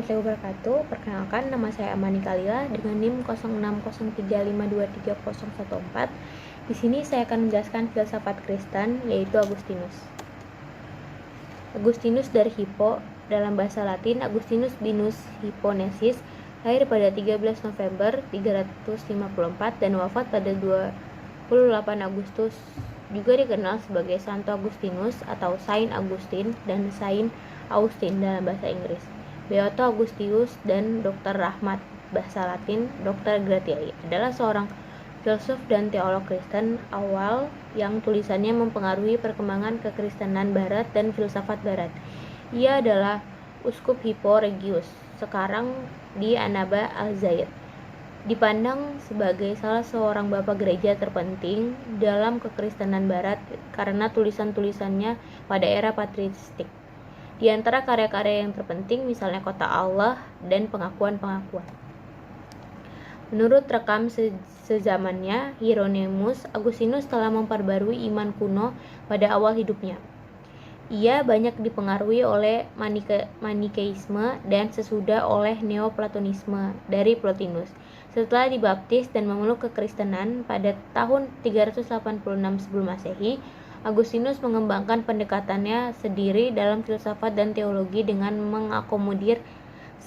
warahmatullahi wabarakatuh. Perkenalkan, nama saya Amani Kalila dengan NIM 0603523014. Di sini saya akan menjelaskan filsafat Kristen, yaitu Agustinus. Agustinus dari Hippo, dalam bahasa Latin Agustinus Binus Hipponesis, lahir pada 13 November 354 dan wafat pada 28 Agustus, juga dikenal sebagai Santo Agustinus atau Saint Augustine dan Saint Austin dalam bahasa Inggris, Beato Augustinus, dan Dr. Rahmat, bahasa Latin Dr. Gratiai, adalah seorang filsuf dan teolog Kristen awal yang tulisannya mempengaruhi perkembangan kekristenan Barat dan filsafat Barat. Ia adalah Uskup Hippo Regius, sekarang di Annaba Aljazair. Dipandang sebagai salah seorang bapak gereja terpenting dalam kekristenan Barat karena tulisan-tulisannya pada era patristik. Di antara karya-karya yang terpenting misalnya Kota Allah dan Pengakuan-pengakuan. Menurut rekam sezamannya, Hieronymus, Agustinus telah memperbarui iman kuno pada awal hidupnya. Ia banyak dipengaruhi oleh Manikeisme dan sesudah oleh Neoplatonisme dari Plotinus. Setelah dibaptis dan memeluk kekristenan pada tahun 386 sebelum Masehi, Agustinus mengembangkan pendekatannya sendiri dalam filsafat dan teologi dengan mengakomodir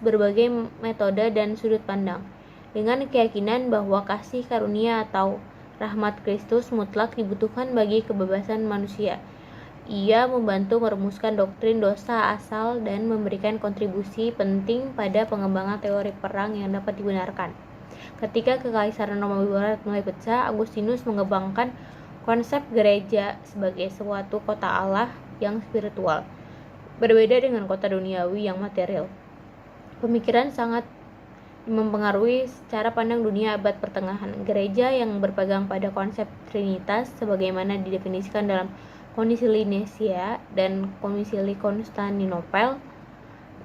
berbagai metode dan sudut pandang, dengan keyakinan bahwa kasih karunia atau rahmat Kristus mutlak dibutuhkan bagi kebebasan manusia. Ia membantu merumuskan doktrin dosa asal dan memberikan kontribusi penting pada pengembangan teori perang yang dapat dibenarkan. Ketika Kekaisaran Romawi Barat mulai pecah, Agustinus mengembangkan konsep gereja sebagai suatu kota Allah yang spiritual, berbeda dengan kota duniawi yang material. Pemikiran sangat mempengaruhi cara pandang dunia abad pertengahan. Gereja yang berpegang pada konsep Trinitas sebagaimana didefinisikan dalam Konsili Nicea dan Konsili Konstantinopel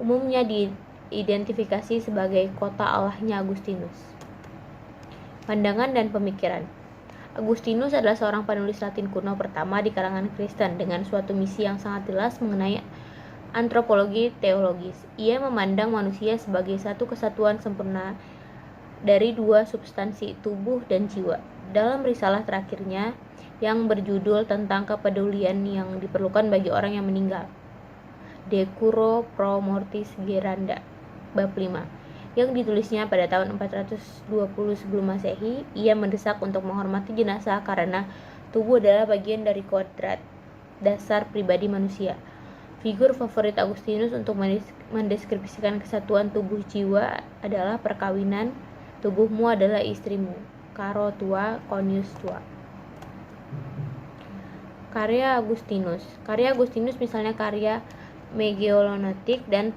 umumnya diidentifikasi sebagai kota Allahnya Agustinus. Pandangan dan pemikiran. Agustinus adalah seorang penulis Latin kuno pertama di kalangan Kristen dengan suatu misi yang sangat jelas mengenai antropologi teologis. Ia memandang manusia sebagai satu kesatuan sempurna dari dua substansi, tubuh dan jiwa. Dalam risalah terakhirnya yang berjudul tentang kepedulian yang diperlukan bagi orang yang meninggal, De Curo Pro Mortis Geranda, bab 5, yang ditulisnya pada tahun 420 sebelum Masehi, ia mendesak untuk menghormati jenazah karena tubuh adalah bagian dari kodrat dasar pribadi manusia. Figur favorit Agustinus untuk mendeskripsikan kesatuan tubuh jiwa adalah perkawinan. Tubuhmu adalah istrimu, caro tua, conius tua. Karya Agustinus misalnya karya Megeolonotik dan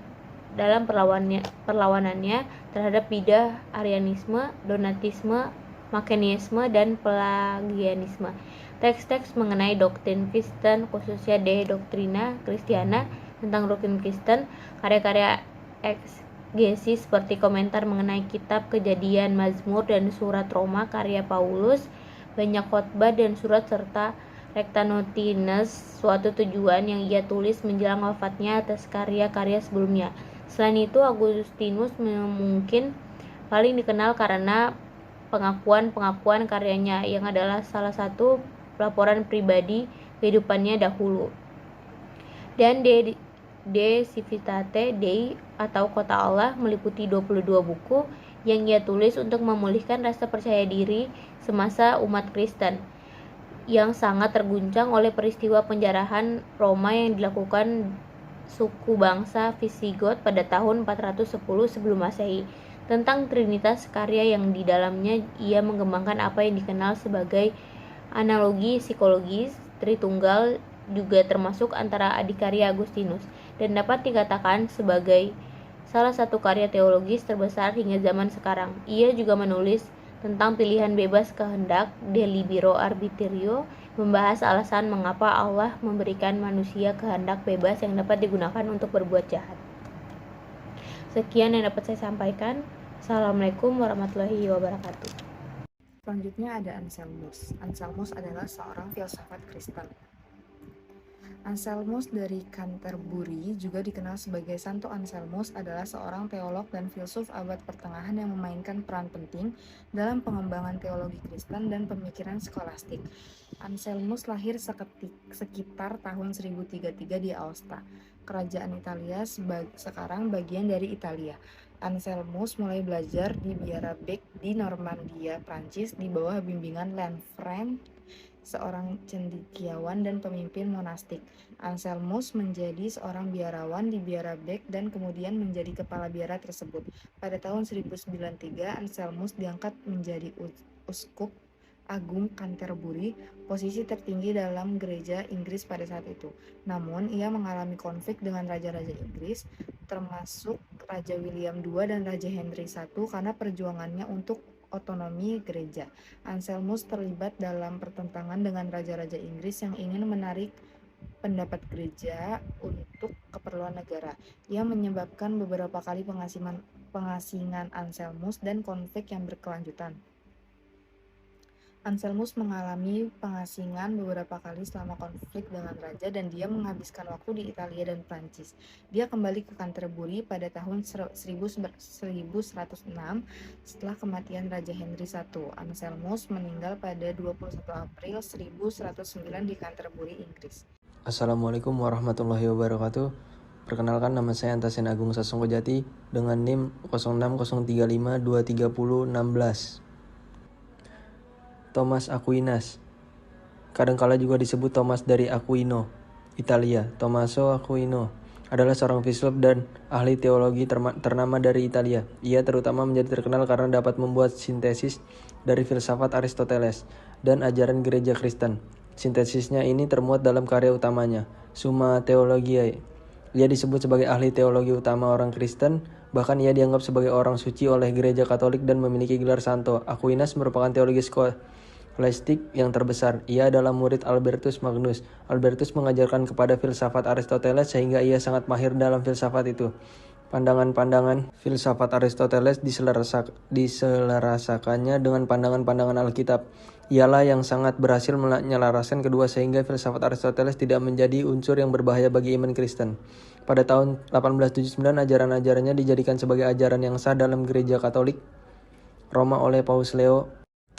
dalam perlawanannya terhadap bidah Arianisme, Donatisme, Makenisme, dan Pelagianisme. Teks-teks mengenai doktrin Kristen, khususnya De Doctrina Christiana, tentang doktrin Kristen, karya-karya eksegesis seperti komentar mengenai kitab Kejadian, Mazmur, dan surat Roma karya Paulus, banyak khotbah dan surat serta Recta Notines, suatu tujuan yang ia tulis menjelang wafatnya atas karya-karya sebelumnya. Selain itu, Agustinus mungkin paling dikenal karena pengakuan-pengakuan karyanya yang adalah salah satu laporan pribadi kehidupannya dahulu. Dan De Civitate Dei atau Kota Allah meliputi 22 buku yang ia tulis untuk memulihkan rasa percaya diri semasa umat Kristen yang sangat terguncang oleh peristiwa penjarahan Roma yang dilakukan suku bangsa Visigot pada tahun 410 sebelum Masehi. Tentang Trinitas, karya yang di dalamnya ia mengembangkan apa yang dikenal sebagai analogi psikologis Tritunggal juga termasuk antara adikarya Agustinus dan dapat dikatakan sebagai salah satu karya teologis terbesar hingga zaman sekarang. Ia juga menulis tentang pilihan bebas kehendak De Libero Arbitrio, membahas alasan mengapa Allah memberikan manusia kehendak bebas yang dapat digunakan untuk berbuat jahat. Sekian yang dapat saya sampaikan. Assalamualaikum warahmatullahi wabarakatuh. Selanjutnya ada Anselmus. Anselmus adalah seorang filsafat Kristen. Anselmus dari Canterbury, juga dikenal sebagai Santo Anselmus, adalah seorang teolog dan filsuf abad pertengahan yang memainkan peran penting dalam pengembangan teologi Kristen dan pemikiran skolastik. Anselmus lahir sekitar tahun 1033 di Aosta, kerajaan Italia sekarang bagian dari Italia. Anselmus mulai belajar di biara Bec di Normandia, Prancis, di bawah bimbingan Lanfranc, seorang cendekiawan dan pemimpin monastik. Anselmus menjadi seorang biarawan di biara Bec dan kemudian menjadi kepala biara tersebut. Pada tahun 1093, Anselmus diangkat menjadi uskup agung Canterbury, posisi tertinggi dalam gereja Inggris pada saat itu. Namun, ia mengalami konflik dengan raja-raja Inggris, termasuk Raja William II dan Raja Henry I, karena perjuangannya untuk otonomi gereja. Anselmus terlibat dalam pertentangan dengan raja-raja Inggris yang ingin menarik pendapat gereja untuk keperluan negara. Ia menyebabkan beberapa kali pengasingan Anselmus dan konflik yang berkelanjutan. Anselmus mengalami pengasingan beberapa kali selama konflik dengan raja dan dia menghabiskan waktu di Italia dan Prancis. Dia kembali ke Canterbury pada tahun 1106 setelah kematian Raja Henry I. Anselmus meninggal pada 21 April 1109 di Canterbury, Inggris. Assalamualaikum warahmatullahi wabarakatuh. Perkenalkan, nama saya Antasen Agung Sasongkojati dengan NIM 06035230016. Thomas Aquinas, kadangkala juga disebut Thomas dari Aquino, Italia. Tommaso Aquino adalah seorang filsuf dan ahli teologi ternama dari Italia. Ia terutama menjadi terkenal karena dapat membuat sintesis dari filsafat Aristoteles dan ajaran gereja Kristen. Sintesisnya ini termuat dalam karya utamanya, Summa Theologiae. Ia disebut sebagai ahli teologi utama orang Kristen, bahkan ia dianggap sebagai orang suci oleh gereja Katolik dan memiliki gelar santo. Aquinas merupakan teologi skolastik yang terbesar. Ia adalah murid Albertus Magnus. Albertus mengajarkan kepada filsafat Aristoteles sehingga ia sangat mahir dalam filsafat itu. Pandangan-pandangan filsafat Aristoteles diselarasakannya dengan pandangan-pandangan Alkitab. Ialah yang sangat berhasil menyelaraskan kedua sehingga filsafat Aristoteles tidak menjadi unsur yang berbahaya bagi iman Kristen. Pada tahun 1879, ajaran-ajarannya dijadikan sebagai ajaran yang sah dalam gereja Katolik Roma oleh Paus Leo.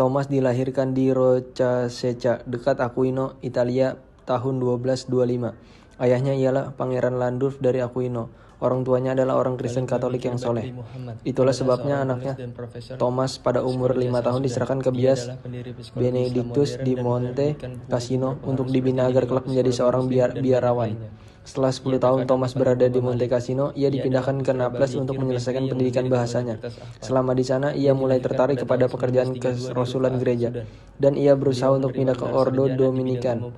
Thomas dilahirkan di Roccasecca, dekat Aquino, Italia, tahun 1225. Ayahnya ialah Pangeran Landulf dari Aquino. Orang tuanya adalah orang Kristen Katolik yang soleh. Itulah sebabnya anaknya Thomas pada umur 5 tahun diserahkan ke bias Benedictus di Monte Cassino untuk dibina agar kelak menjadi seorang biarawan. Setelah 10 tahun Thomas berada di Monte Cassino, ia dipindahkan ke Naples untuk menyelesaikan pendidikan bahasanya. Selama di sana, ia mulai tertarik kepada pekerjaan kerasulan gereja, dan ia berusaha untuk pindah ke Ordo Dominican,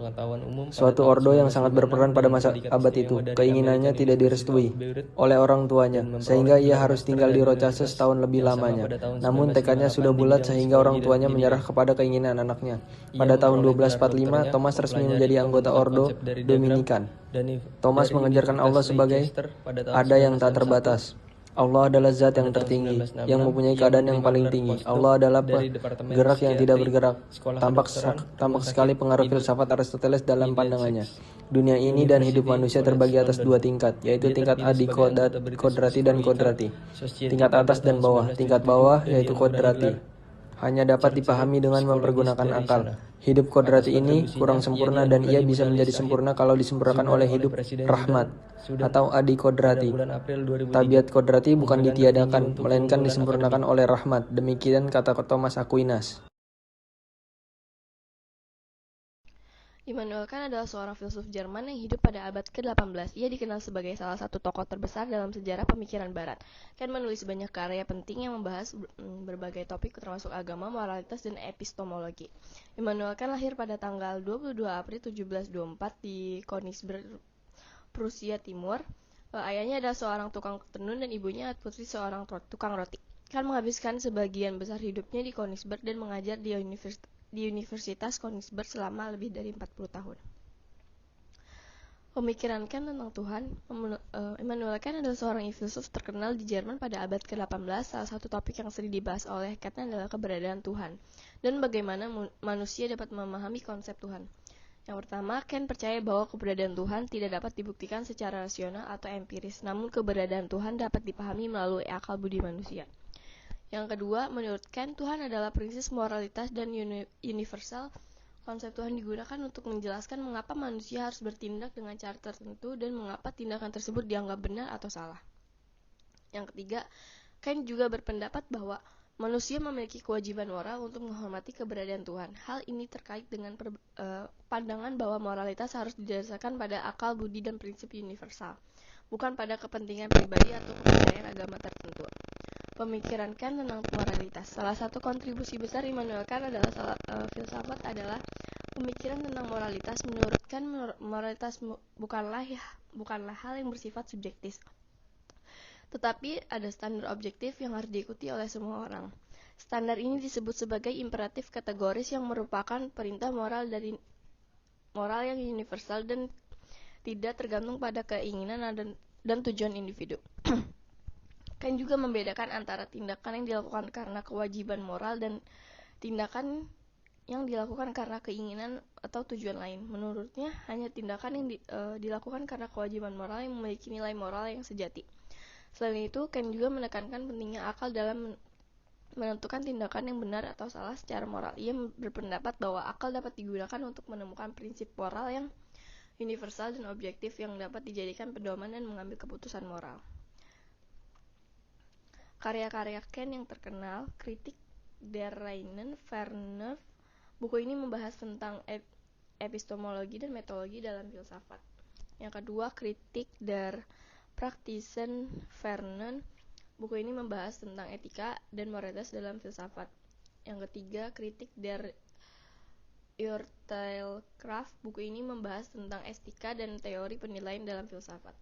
suatu ordo yang sangat berperan pada masa abad itu. Keinginannya tidak direstui oleh orang tuanya, sehingga ia harus tinggal di Roccasecca setahun lebih lamanya. Namun tekadnya sudah bulat sehingga orang tuanya menyerah kepada keinginan anaknya. Pada tahun 1245, Thomas resmi menjadi anggota Ordo Dominican. Thomas mengajarkan Allah sebagai ada yang tak terbatas. Allah adalah zat yang tertinggi, yang mempunyai keadaan yang paling tinggi. Allah adalah gerak yang tidak bergerak. Tampak sekali pengaruh filsafat Aristoteles dalam pandangannya. Dunia ini dan hidup manusia terbagi atas dua tingkat, yaitu tingkat kodrati dan kodrati. Tingkat atas dan bawah. Tingkat bawah yaitu kodrati hanya dapat dipahami dengan mempergunakan akal. Hidup kodrati ini kurang sempurna dan ia bisa menjadi sempurna kalau disempurnakan oleh hidup rahmat atau adi kodrati. Tabiat kodrati bukan ditiadakan, melainkan disempurnakan oleh rahmat. Demikian kata Thomas Aquinas. Immanuel Kant adalah seorang filsuf Jerman yang hidup pada abad ke-18. Ia dikenal sebagai salah satu tokoh terbesar dalam sejarah pemikiran Barat. Kant menulis banyak karya penting yang membahas berbagai topik termasuk agama, moralitas, dan epistemologi. Immanuel Kant lahir pada tanggal 22 April 1724 di Königsberg, Prusia Timur. Ayahnya adalah seorang tukang tenun dan ibunya putri seorang tukang roti. Kant menghabiskan sebagian besar hidupnya di Königsberg dan mengajar di Universitas Königsberg selama lebih dari 40 tahun. Pemikiran Kant tentang Tuhan. Immanuel Kant adalah seorang filsuf terkenal di Jerman pada abad ke-18. Salah satu topik yang sering dibahas oleh Kant adalah keberadaan Tuhan dan bagaimana manusia dapat memahami konsep Tuhan. Yang pertama, Kant percaya bahwa keberadaan Tuhan tidak dapat dibuktikan secara rasional atau empiris, namun keberadaan Tuhan dapat dipahami melalui akal budi manusia. Yang kedua, menurut Kant, Tuhan adalah prinsip moralitas dan universal. Konsep Tuhan digunakan untuk menjelaskan mengapa manusia harus bertindak dengan cara tertentu dan mengapa tindakan tersebut dianggap benar atau salah. Yang ketiga, Kant juga berpendapat bahwa manusia memiliki kewajiban moral untuk menghormati keberadaan Tuhan. Hal ini terkait dengan pandangan bahwa moralitas harus didasarkan pada akal budi dan prinsip universal, bukan pada kepentingan pribadi atau kepercayaan agama tertentu. Pemikiran Kant tentang moralitas. Salah satu kontribusi besar Immanuel Kant adalah filsafat adalah pemikiran tentang moralitas. Menurut Kant, moralitas bukanlah hal yang bersifat subjektif, tetapi ada standar objektif yang harus diikuti oleh semua orang. Standar ini disebut sebagai imperatif kategoris yang merupakan perintah moral yang universal dan tidak tergantung pada keinginan dan tujuan individu. Kant juga membedakan antara tindakan yang dilakukan karena kewajiban moral dan tindakan yang dilakukan karena keinginan atau tujuan lain. Menurutnya, hanya tindakan yang dilakukan karena kewajiban moral yang memiliki nilai moral yang sejati. Selain itu, Kant juga menekankan pentingnya akal dalam menentukan tindakan yang benar atau salah secara moral. Ia berpendapat bahwa akal dapat digunakan untuk menemukan prinsip moral yang universal dan objektif yang dapat dijadikan pedoman dan mengambil keputusan moral. Karya-karya Kant yang terkenal, Kritik der reinen Vernunft. Buku ini membahas tentang epistemologi dan metodologi dalam filsafat. Yang kedua, Kritik der praktischen Vernunft. Buku ini membahas tentang etika dan moralitas dalam filsafat. Yang ketiga, Kritik der Urteilskraft. Buku ini membahas tentang etika dan teori penilaian dalam filsafat.